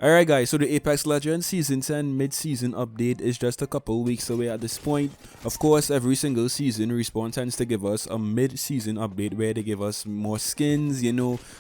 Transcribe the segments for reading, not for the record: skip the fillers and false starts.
Alright guys, so the Apex Legends Season 10 mid-season update is just a couple weeks away at this point. Of course, every single season, Respawn tends to give us a mid-season update where they give us more skins,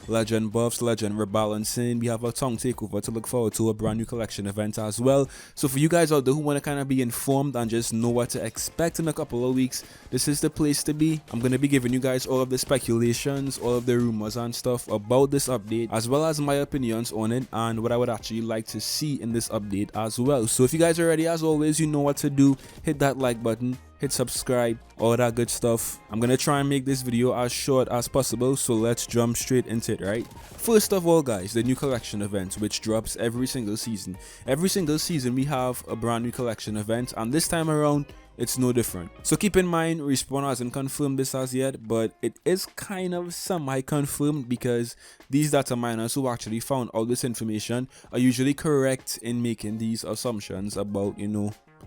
legend buffs, legend rebalancing. We have a tongue takeover to look forward to, a brand new collection event as well. So for you guys out there who want to kind of be informed and just know what to expect in a couple of weeks, this is the place to be. I'm going to be giving you guys all of the speculations, all of the rumors and stuff about this update, as well as my opinions on it and what I would actually like to see in this update as well. So if you guys are ready, as always, you know what to do. Hit that like button, hit subscribe, all that good stuff. I'm gonna try and make this video as short as possible, so let's jump straight into it, right? First of all guys, the new collection event, which drops every single season. Every single season we have a brand new collection event, and this time around it's no different. So keep in mind, Respawn hasn't confirmed this as yet, but it is kind of semi-confirmed because these data miners who actually found all this information are usually correct in making these assumptions about,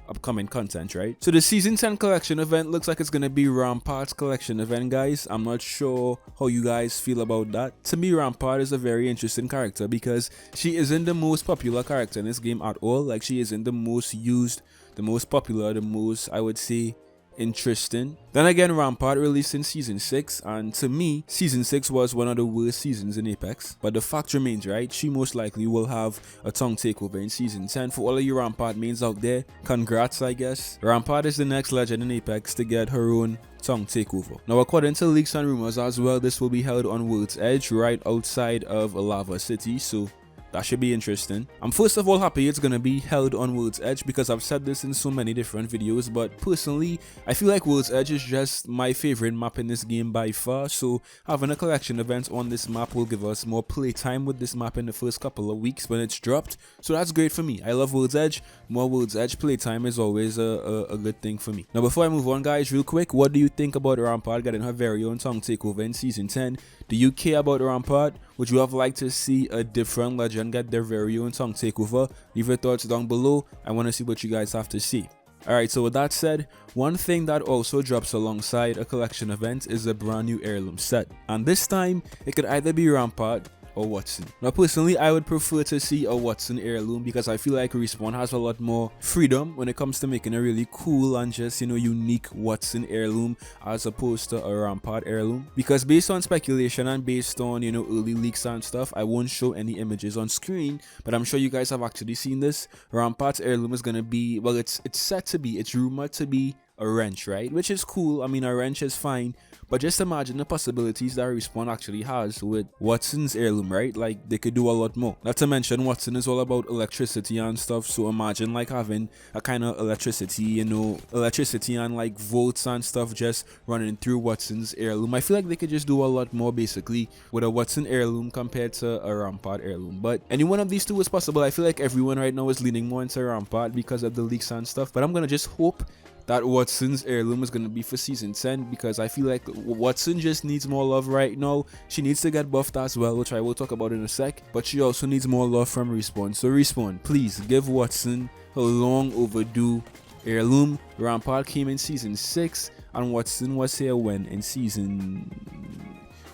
upcoming content, right? So the Season 10 collection event looks like it's gonna be Rampart's collection event, guys. I'm not sure how you guys feel about that. To me, Rampart is a very interesting character because she isn't the most popular character in this game at all. Like, she isn't the most used, the most popular, the most, I would say, interesting. Then again, Rampart released in Season 6, and to me, Season 6 was one of the worst seasons in Apex. But the fact remains, right? She most likely will have a tongue takeover in Season 10. For all of you Rampart mains out there, congrats, I guess. Rampart is the next legend in Apex to get her own tongue takeover. Now, according to leaks and rumors as well, this will be held on World's Edge, right outside of Lava City, so that should be interesting. I'm first of all happy it's gonna be held on World's Edge because I've said this in so many different videos, but personally I feel like World's Edge is just my favorite map in this game by far, so having a collection event on this map will give us more playtime with this map in the first couple of weeks when it's dropped, so that's great for me. I love World's Edge. More World's Edge playtime is always a good thing for me. Now before I move on guys, real quick, what do you think about Rampart getting her very own tongue takeover in Season 10? Do you care about Rampart? Would you have liked to see a different legend get their very own tongue takeover? Leave your thoughts down below. I want to see what you guys have to see. Alright, so with that said, one thing that also drops alongside a collection event is a brand new heirloom set. And this time, it could either be Rampart or Wattson. Now personally, I would prefer to see a Wattson heirloom because I feel like Respawn has a lot more freedom when it comes to making a really cool and just, unique Wattson heirloom as opposed to a Rampart heirloom. Because based on speculation and based on, early leaks and stuff, I won't show any images on screen, but I'm sure you guys have actually seen this. Rampart's heirloom is gonna be, well, it's set to be, it's rumored to be a wrench, right? Which is cool. I mean, a wrench is fine, but just imagine the possibilities that Respawn actually has with Wattson's heirloom, right? Like, they could do a lot more. Not to mention, Wattson is all about electricity and stuff, so imagine like having a kind of electricity, electricity and like volts and stuff just running through Wattson's heirloom. I feel like they could just do a lot more basically with a Wattson heirloom compared to a Rampart heirloom. But any one of these two is possible. I feel like everyone right now is leaning more into Rampart because of the leaks and stuff, but I'm gonna just hope that Wattson's heirloom is going to be for Season 10 because I feel like Wattson just needs more love right now. She needs to get buffed as well, which I will talk about in a sec, but she also needs more love from Respawn. So Respawn, please give Wattson her long overdue heirloom. Rampart came in Season 6 and Wattson was here when in Season...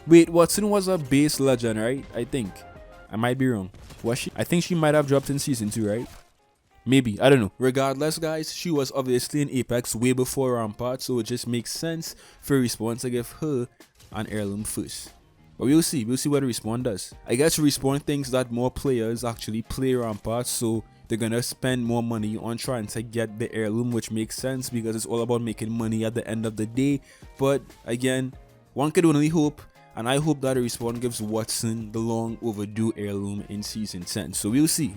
Wait, Wattson was a base legend, right? I think. I might be wrong. Was she? I think she might have dropped in Season 2, right? Maybe, I don't know. Regardless guys, she was obviously in Apex way before Rampart, so it just makes sense for Respawn to give her an heirloom first. But we'll see what Respawn does. I guess Respawn thinks that more players actually play Rampart, so they're gonna spend more money on trying to get the heirloom, which makes sense because it's all about making money at the end of the day. But again, one could only hope. And I hope that Respawn gives Wattson the long overdue heirloom in Season 10. So we'll see.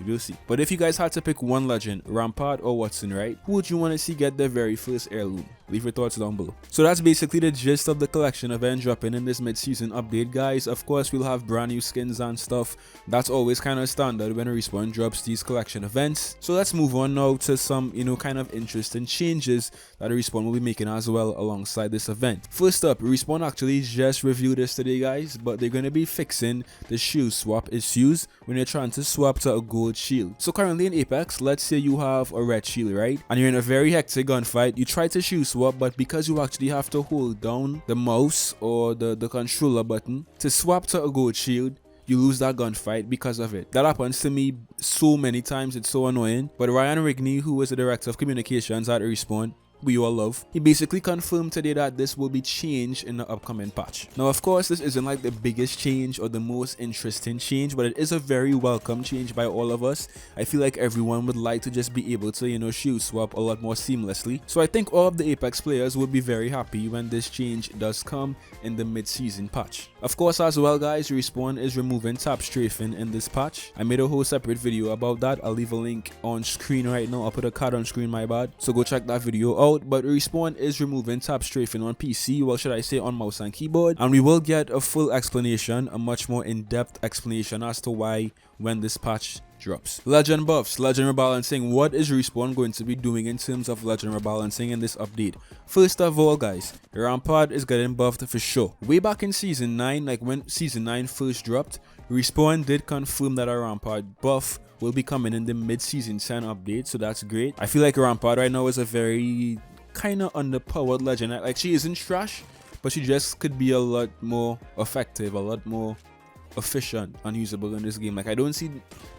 But if you guys had to pick one legend, Rampart or Wattson, right? Who would you want to see get their very first heirloom? Leave your thoughts down below. So that's basically the gist of the collection event dropping in this mid-season update, guys. Of course, we'll have brand new skins and stuff. That's always kind of standard when Respawn drops these collection events. So let's move on now to some, kind of interesting changes that Respawn will be making as well alongside this event. First up, Respawn actually just reviewed this today, guys, but they're going to be fixing the shield swap issues when you're trying to swap to a gold shield. So currently in Apex, let's say you have a red shield, right? And you're in a very hectic gunfight. You try to shield swap, but because you actually have to hold down the mouse or the controller button to swap to a gold shield, you lose that gunfight because of it. That happens to me so many times, it's so annoying. But Ryan Rigney, who is the director of communications at Respawn, we all love, he basically confirmed today that this will be changed in the upcoming patch. Now of course this isn't like the biggest change or the most interesting change, but it is a very welcome change by all of us. I feel like everyone would like to just be able to, you know, shield swap a lot more seamlessly. So I think all of the Apex players will be very happy when this change does come in the mid-season patch. Of course as well guys, Respawn is removing tap strafing in this patch. I made a whole separate video about that. I'll leave a link on screen right now. I'll put a card on screen, my bad, so go check that video out. But Respawn is removing tap strafing on PC, well should I say on mouse and keyboard, and we will get a full explanation, a much more in-depth explanation as to why when this patch drops. Legend buffs, legend rebalancing. What is Respawn going to be doing in terms of legend rebalancing in this update? First of all guys, Rampart is getting buffed for sure. Way back in season 9, like when season 9 first dropped, Respawn did confirm that a Rampart buff will be coming in the mid-season 10 update, so that's great. I feel like Rampart right now is a very kind of underpowered legend. Like, she isn't trash, but she just could be a lot more effective, a lot more efficient and usable in this game. Like, I don't see,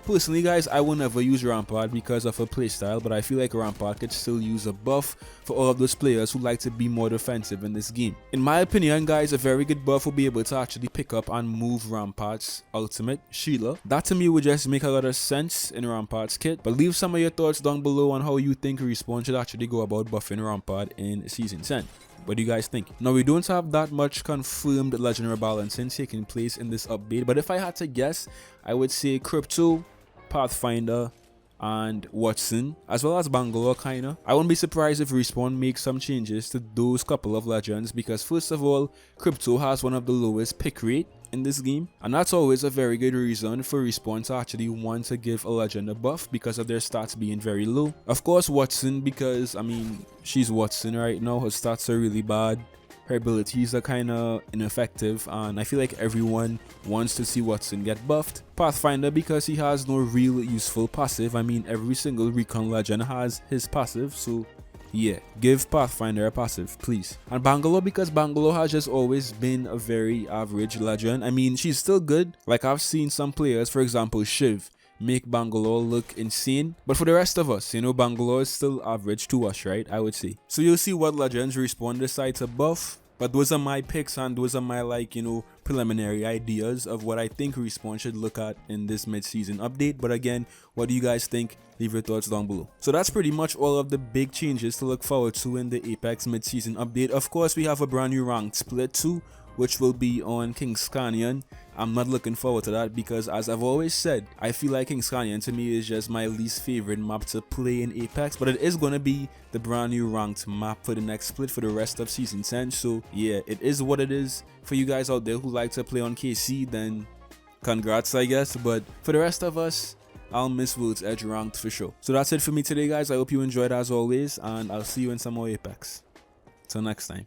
personally guys, I will never use Rampart because of her playstyle, but I feel like Rampart could still use a buff for all of those players who like to be more defensive in this game. In my opinion guys, a very good buff will be able to actually pick up and move Rampart's ultimate, Sheila. That to me would just make a lot of sense in Rampart's kit. But leave some of your thoughts down below on how you think Respawn should actually go about buffing Rampart in season 10. What do you guys think? Now we don't have that much confirmed legend rebalancing taking place in this update, but if I had to guess, I would say Crypto, Pathfinder, and Wattson, as well as Bangalore kinda. I wouldn't be surprised if Respawn makes some changes to those couple of legends, because first of all, Crypto has one of the lowest pick rate in this game, and that's always a very good reason for Respawn to actually want to give a legend a buff because of their stats being very low. Of course Wattson, because I mean she's Wattson right now, her stats are really bad, her abilities are kind of ineffective, and I feel like everyone wants to see Wattson get buffed. Pathfinder, because he has no real useful passive. I mean every single recon legend has his passive, so yeah, give Pathfinder a passive, please. And Bangalore, because Bangalore has just always been a very average legend. I mean, she's still good. Like, I've seen some players, for example Shiv, make Bangalore look insane. But for the rest of us, you know, Bangalore is still average to us, right? I would say. So you'll see what legends Respawn decide to buff. But those are my picks and those are my, like, you know, preliminary ideas of what I think Respawn should look at in this mid-season update. But again, what do you guys think? Leave your thoughts down below. So that's pretty much all of the big changes to look forward to in the Apex mid-season update. Of course, we have a brand new ranked split too, which will be on Kings Canyon. I'm not looking forward to that because, as I've always said, I feel like Kings Canyon to me is just my least favorite map to play in Apex, but it is going to be the brand new ranked map for the next split for the rest of season 10. So yeah, it is what it is. For you guys out there who like to play on KC, then congrats I guess, but for the rest of us, I'll miss World's Edge ranked for sure. So that's it for me today guys. I hope you enjoyed as always, and I'll see you in some more Apex. Till next time.